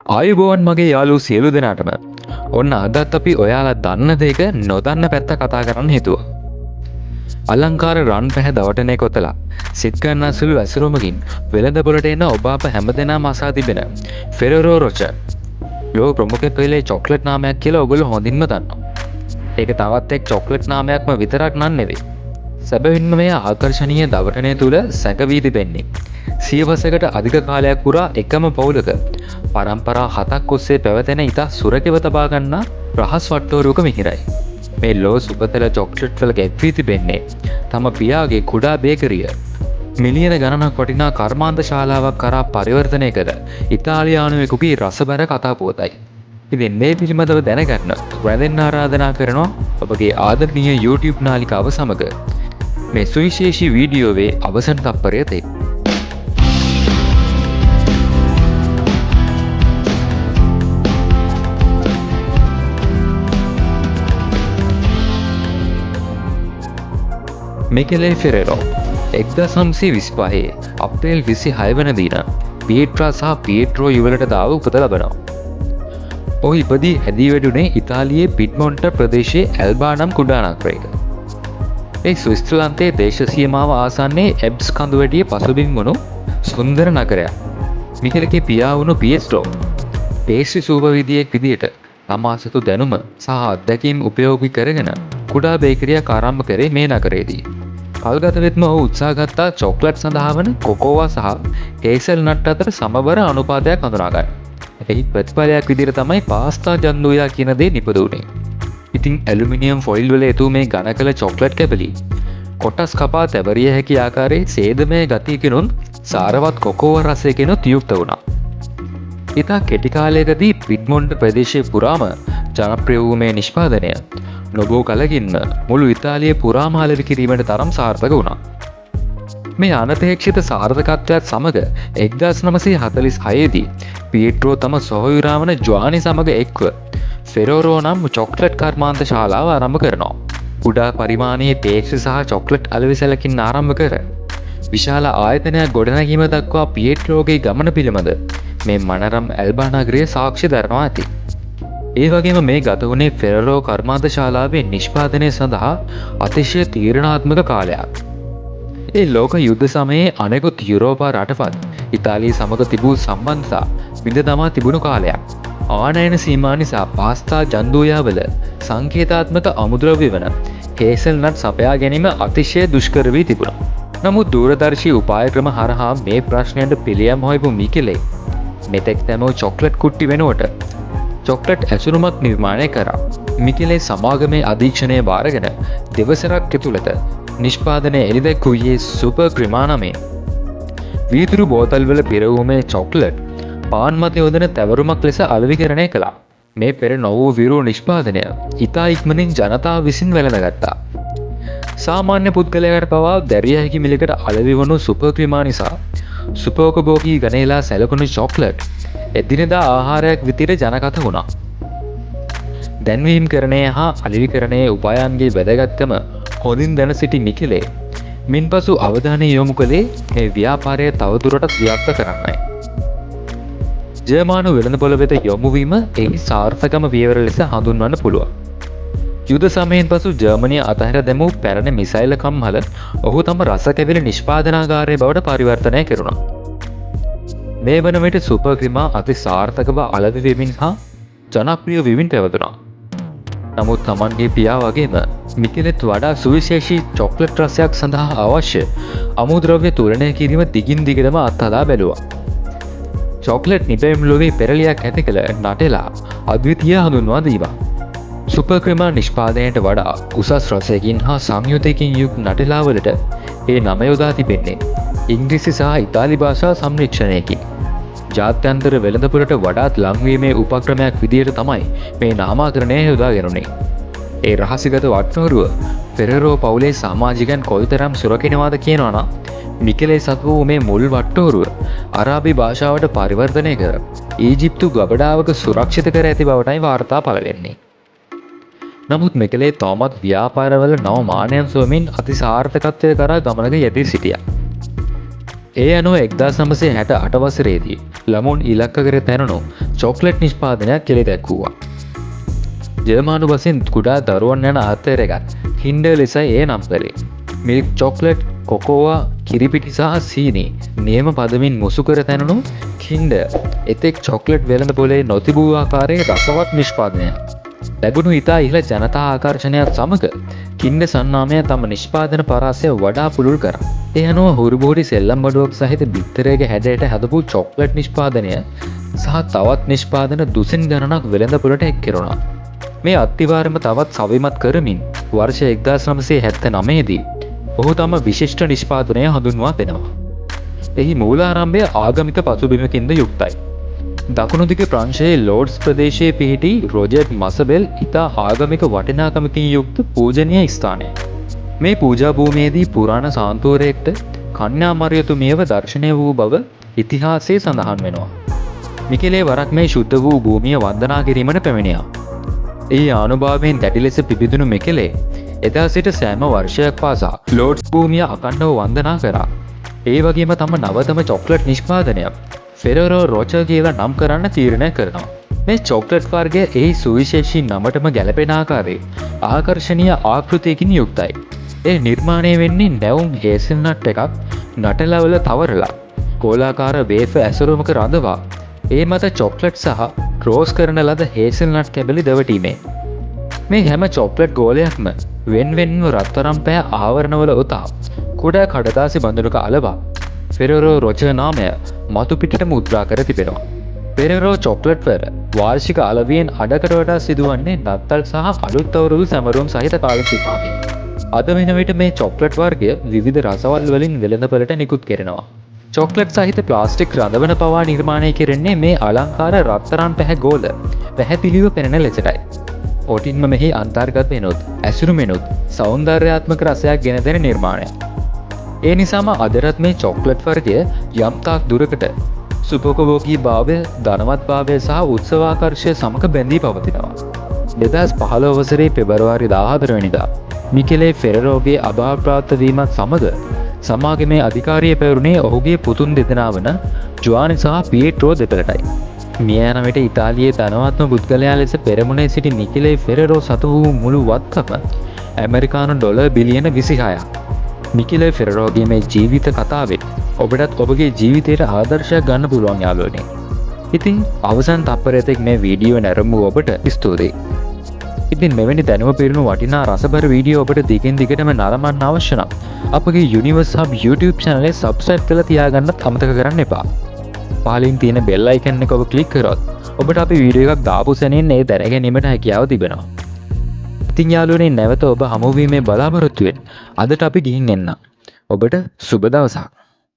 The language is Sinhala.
ආයුබෝවන් මගේ යාලු සියලු දෙනාටම ඔන්න අදත් අපි ඔයාලා දන්න දෙක නොදන්න පැත්ත කතා කරන්න හිතුව. අලංකාර රන් පැහැ දවටනය කොතලා සිත්ගන්නා සුළු ඇසුරුමකින් වෙළඳපොලට එන්න ඔබ අප හැම දෙනා මසා තිබෙන ෆෙරරෝ රොච ලෝ ප්‍රමුඛ පෙලේ චොක්ලට් නාමයක් කියලා ඔගොල්ලෝ හොඳින්ම දන්නවා. ඒක තවත් එක් චොක්ලට් නාමයක්ම විතරක් නන් නෙවෙයි. සැබවින්ම මේ ආකර්ශනීය දවටනය තුළ සැඟවී තිබෙන්නේ සියවසකට අධික කාලයක් පුරා එකම පවුලක පරම්පරා 7ක් ඔස්සේ පැවතෙන ඉතා සුරකිව තබා ගන්නා රහස් වට්ටෝරුවක මිහිරයි. මේ ලෝ සුපතල චොක්ලට් වල ගැබ්වී තිබෙන්නේ තම පියාගේ කුඩා බේකරිය මිලියන ගණනක් වටිනා කර්මාන්ත ශාලාවක් කරා පරිවර්තනය කර ඉතාලියානුවෙකුගේ රසබර කතාපුවතයි. ඉතින් මේ පිළිබඳව දැනගන්න වැඳෙන්න ආරාධනා කරනවා ඔබගේ ආදරණීය YouTube නාලිකාව සමග මේ සුවිශේෂී වීඩියෝවේ අවසන් තප්පරය තෙක්. මිකෙලේ ෆෙරෙරෝ 1925 අප්‍රේල් 26 වන දින පියට්‍රා සහ පියට්‍රෝ යුවලට දාව උපත ලබනවා. ඔහු ඉපදී හැදී වැඩුණේ ඉතාලියේ පිට්මොන්ට ප්‍රදේශයේ ඇල්බා නම් කුඩා නගරයක. ඒ ස්විස්තරලන්තයේ දේශ සීමාව ආසන්නයේ එබ්ස් කඳුවැටිය පසුබිම් වුණු සුන්දර නගරයක්. මිකෙලගේ පියා වුණු පියස්ට්‍රෝ පේස්ට්‍රි සූපවිදියෙක් විදියට තමා සතු දැනුම සහ අත්දැකීම් උපයෝගී කරගෙන කුඩා බේකරියක් ආරම්භ කරේ මේ නගරයේදී. කල්ගත වෙත්ම ඔහු උත්සාහ ගත්තා චොක්ලට් සඳහා වන කොකෝවා සහ හේසල් නට් අතර සමබර අනුපාතයක් හඳුනා ගන්න. එහි ප්‍රතිඵලයක් විදිහට තමයි පාස්තා ජන්දුයා කියන දේ නිපද වුණේ. ඉතින් ඇලුමිනියම් ෆොයිල් වල එතු මේ ඝන කළ චොක්ලට් කැබලි කොටස් කපා තැවරිය හැකි ආකාරයේ සේදමය ගතියකිනුත් සාරවත් කොකෝවා රසයකිනුත් යුක්ත වුණා. ඉතා කෙටි කාලයකදී පිට්මොන්ට් ප්‍රදේශයේ පුරාම ජනප්‍රිය වූ මේ නිෂ්පාදනය නොබෝ කලකින්ම මුළු ඉතාලිය පුරාම අලෙවි කිරීමට තරම් සාර්ථක වුණා. මේ අනපේක්ෂිත සාර්ථකත්වයක් සමග 1946 දී පියට්‍රෝ තම සොහොයුරාවන ජොආනි සමග එක්ව ෆෙරෝරෝ නම් චොක්ලට් කර්මාන්ත ශාලාව ආරම්භ කරනවා. කුඩා පරිමාණයේ පේස්ට්‍රි සහ චොක්ලට් අලෙවිසලකින් ආරම්භ කර විශාල ආයතනයක් ගොඩනැගීම දක්වා පියට්‍රෝගේ ගමන පිළිබඳ මේ මනරම් ඇල්බා නගරය සාක්ෂි දරනවා ඇති. ඒ වගේම මේ ගත වුණේ ෆෙරරෝ කර්මාන්ත ශාලාවේ නිෂ්පාදනය සඳහා අතිශය තීරණාත්මක කාලයක්. ඒ ලෝක යුද්ධ සමයේ අනෙකුත් යුරෝපා රටවල් ඉතාලිය සමග තිබූ සම්බන්ධතා බිඳ දමා තිබුණු කාලයක්. ආනයන සීමා නිසා පාස්තා ජන්දුයාවල සංකේතාත්මක අමුද්‍රව්‍ය වන හේසල් නට් සපයා ගැනීම අතිශය දුෂ්කර වී තිබුණා. නමුත් දූරදර්ශී උපාය ක්‍රම හරහා මේ ප්‍රශ්නයට පිළියම් හොයපු මිකෙලේ මෙතෙක් දැමූ චොක්ලට් කුට්ටි වෙනුවට චොක්ලට් ඇසුරුමක් නිර්මාණය කරා. මිකෙලේ සමාගමේ අධීක්ෂණය භාරගෙන දෙවසරක් ඇතුළත නිෂ්පාදනය එළිදැක්වූයේ සුපර් ක්‍රිමා නමේ. වීදුරු බෝතල්වල පිරවූමේ චොක්ලට් පාන් මත යොදන තැවරුමක් ලෙස අලෙවිකරණය කළා. මේ පෙර නොවූ විරු නිෂ්පාදනය ඉතා ඉක්මනින් ජනතාව විසින් වැළඳගත්තා. සාමාන්‍ය පුද්ගලයාට පවා දැරිය හැකි මිලකට අලෙවි වනු සුපර් ක්‍රිමා නිසා සුපෝකභෝගී ගණේලා සැලකුණු චොක්ලට් එදිනෙදා ආහාරයක් විදිහට ජනගත වුණා. දැන්වීම් කරණය හා අලෙවිකරණයේ උපායන්ගේ වැදගත්කම හොඳින් දැන සිටි මිකෙලේ මින්පසු අවධානය යොමු කළේ මේ ව්‍යාපාරය තවදුරටත් ව්‍යාප්ත කරන්නයි. ජර්මානු වෙළඳපොළ වෙත යොමුවීම එහි සාර්ථකම පියවර ලෙස හඳුන්වන්න පුළුවන්. යුද සමයෙන් පසු ජර්මනිය අතහැර දැමූ පැරණි මිසයිල කම්හල ඔහු තම රස කැවිලි නිෂ්පාදනාගාරය බවට පරිවර්තනය කෙරුණා. මේ වන විට සුපර් ක්‍රිමා අති සාර්ථකව අලෙවි වෙමින් හා ජනප්‍රිය වෙමින් පැවතුණා. නමුත් තමන්ගේ පියා වගේම මිකෙලෙත් වඩා සුවිශේෂී චොක්ලට් රසයක් සඳහා අවශ්‍ය අමුද්‍රව්‍ය තුලනය කිරීම දිගින් දිගටම අත්හදා බැලුවා. චොක්ලට් නිපැයුම් ලෝකයේ පෙරලියක් ඇති කළ නටෙලා අද්විතීය හඳුන්වා දීවා. සුපර් ක්‍රිමා නිෂ්පාදනයට වඩා උසස් රසයකින් හා සංයුතයකින් යුක්ත නටෙලාවලට ඒ නම යොදා තිබෙන්නේ ඉංග්‍රීසි සහ ඉතාලි භාෂා සම්මිශ්‍රණයකින්. ජාත්‍යන්තර වෙළඳපොළට වඩාත් ලංවීමේ උපක්‍රමයක් විදියට තමයි මේ නාමාකරණය යොදාගෙනුනේ. ඒ රහසිගත වට්ටෝරුව ෆෙරරෝ පවුලේ සමාජිකයන් කොයිතරම් සුරකිනවාද කියනවා නම් මිකෙලේ සතු වූ මේ මුල් වට්ටෝරුව අරාබි භාෂාවට පරිවර්තනය කර ඊජිප්තු ගබඩාවක සුරක්ෂිත කර ඇති බවටයි වාර්තා පළ වෙන්නේ. නමුත් මිකෙලේ තවමත් ව්‍යාපාරවල නව මානයන් සොයමින් අති සාර්ථකත්වය කරා ගමනක යෙදී සිටියා. ඒ අනුව 1968 වසරේදී ළමුන් ඉලක්ක කර තැනුණු චොක්ලට් නිෂ්පාදනයක් කෙළි දැක්වූවා. ජර්මානු බසින් කුඩා දරුවන් යන අර්ථයට එකත් හින්ඩ ලෙසයි ඒ නම් කරේ. මිල්ක් චොක්ලට් කොකෝවා කිරිපිටි සහ සීනි නියම පදමින් මුසු කර තැනුණු කින්ඩ එතෙක් චොක්ලට් වෙළඳ පොලේ නොතිබූ ආකාරයේ රසවත් නිෂ්පාදනය. ලැබුණු ඉතා ඉහළ ජනතා ආකර්ෂණයක් සමග කින්ඩ සන්නාමය තම නිෂ්පාදන පරාසය වඩා පුළුල් කර. ඒ අනුව හුරුබෝඩි සෙල්ලම් බඩුවක් සහිත බිත්තරයක හැඩයට හැදපු චොක්ලට් නිෂ්පාදනය සහ තවත් නිෂ්පාදන දුසින් ගණනක් වෙළඳ පොලට එක් කෙරුණා. මේ අත්තිවාරම තවත් සවිමත් කරමින් වර්ෂ 1979 දී ඔහු තම විශිෂ්ට නිෂ්පාදනය හඳුන්වා දෙනවා. එහි මූලාරම්භය ආගමික පසුබිමකින්ද යුක්තයි. දකුණු දිග ප්‍රංශයේ ලෝඩ්ස් ප්‍රදේශයේ පිහිටි රොජර්ට් මසබෙල් ඉතා ආගමික වටිනාකමකින් යුක්ත පූජනීය ස්ථානය. මේ පූජා භූමියේදී පුරාණ සාන්තුවරයෙක්ට කන්‍යා මරියතුමියව දර්ශනය වූ බව ඉතිහාසයේ සඳහන් වෙනවා. මිකෙලේ වරක් මේ ශුද්ධ වූ භූමිය වන්දනා කිරීමට පැමිණියා. ඒ ආනුභාවයෙන් දැඩි ලෙස පිබිදුණු මිකෙලේ එදා සිට සෑම වර්ෂයක් පාසා ලෝඩ්ස් භූමිය අකණ්ඩව වන්දනා කරා. ඒ වගේම තම නවතම චොක්ලට් නිෂ්පාදනයක් ෆෙරරෝ රෝචර් කියලා නම් කරන්න තීරණය කරනවා. මේ චොක්ලට් වර්ගය එහි සුවිශේෂී නමටම ගැලපෙන ආකාරයේ ආකර්ශනීය ආකෘතියකින් යුක්තයි. ඒ නිර්මාණය වෙන්නේ නැවුම් හේසල්නට් එකක් නටලවල තවරලා ගෝලාකාර වේෆර් ඇසුරුමක රඳවා ඒ මත චොක්ලට් සහ රෝස් කරන ලද හේසල්නට් කැබලි දවටීමේ. මේ හැම චොක්ලට් ගෝලයක්ම වෙන්වෙන්ව රත්තරම් පෑ ආවරණවල උතා කුඩා කඩදාසි බඳුනක අලවා ෆෙරරෝ රොචර් නාමය මතු පිටට මුද්‍රා කර තිබෙනවා. ෆෙරරෝ චොක්ලට් වල වාර්ෂික අලවියෙන් අඩකට වඩා සිදුවන්නේ නත්තල් සහ අලුත් අවුරුදු සැමරුම් සහිත කාල සීමාවකි. අද වෙන විට මේ චොක්ලට් වර්ගය විවිධ රසවල් වලින් වෙළඳපළට නිකුත් කෙරෙනවා. චොක්ලට් සහිත ප්ලාස්ටික් රඳවන පවා නිර්මාණය කෙරෙන්නේ මේ අලංකාර රත්තරන් පැහැ ගෝල පැහැපිලිව පෙනෙන ලෙසටයි. ඔටින්ම මෙහි අන්තර්ගත වෙනොත් ඇසුරුමෙනුත් සෞන්දර්යාත්මක රසයක් ගෙන දෙන නිර්මාණය. ඒ නිසාම අදරත් මේ චොක්ලට් වර්ගය යම්තාක් දුරකට සුපෝකභෝගී භාවය, ධනවත් භාවය සහ උත්සවාකර්ෂය සමග බැඳී පවතිනවා. 2015 වසරේ පෙබරවාරි 14 වෙනිදා මිකෙලේ ෆෙරරෝගේ අභාවප්‍රාප්ත වීමත් සමග සමාගමේ අධිකාරිය පැවරුණේ ඔහුගේ පුතුන් දෙදෙනා වන ජුවානි සහ පියේට්‍රෝ දෙපළටයි. මිය යන විට ඉතාලියේ ධනවත්ම පුද්ගලයා ලෙස පෙරමුණේ සිටි නිකෙලේ ෆෙරරෝ සතු වූ මුළු වත්කම ඇමරිකානු ඩොලර් බිලියන 26ක්. මිකෙලේ ෆෙරරෝගේ මේ ජීවිත කතාවෙන් ඔබටත් ඔබගේ ජීවිතයට ආදර්ශයක් ගන්න පුළුවන් යාළුවනේ. ඉතින් අවසන් තප්පරයතෙක් මේ වීඩියෝ නැරඹු ඔබට ස්තුතියි. ඉතින් මෙවැනි දැනුම පිරුණු වටිනා රසබර වීඩියෝ ඔබට දිගින් දිගටම නරඹන්න අවශ්‍ය නම් අපගේ Universe Hub YouTube channel එක subscribe කරලා තියාගන්නත් අමතක කරන්න එපා. පහලින් තියෙන bell icon එක ඔබ click කරොත් ඔබට අපි වීඩියෝ එකක් දාපු සැනින් ඒ දැනගැනීමට හැකියාව තිබෙනවා. ඉතින් යාළුවනේ නැවත ඔබ හමු වීමේ බලාපොරොත්තුවෙන් අදට අපි ගිහින් එන්න. ඔබට සුබ දවසක්.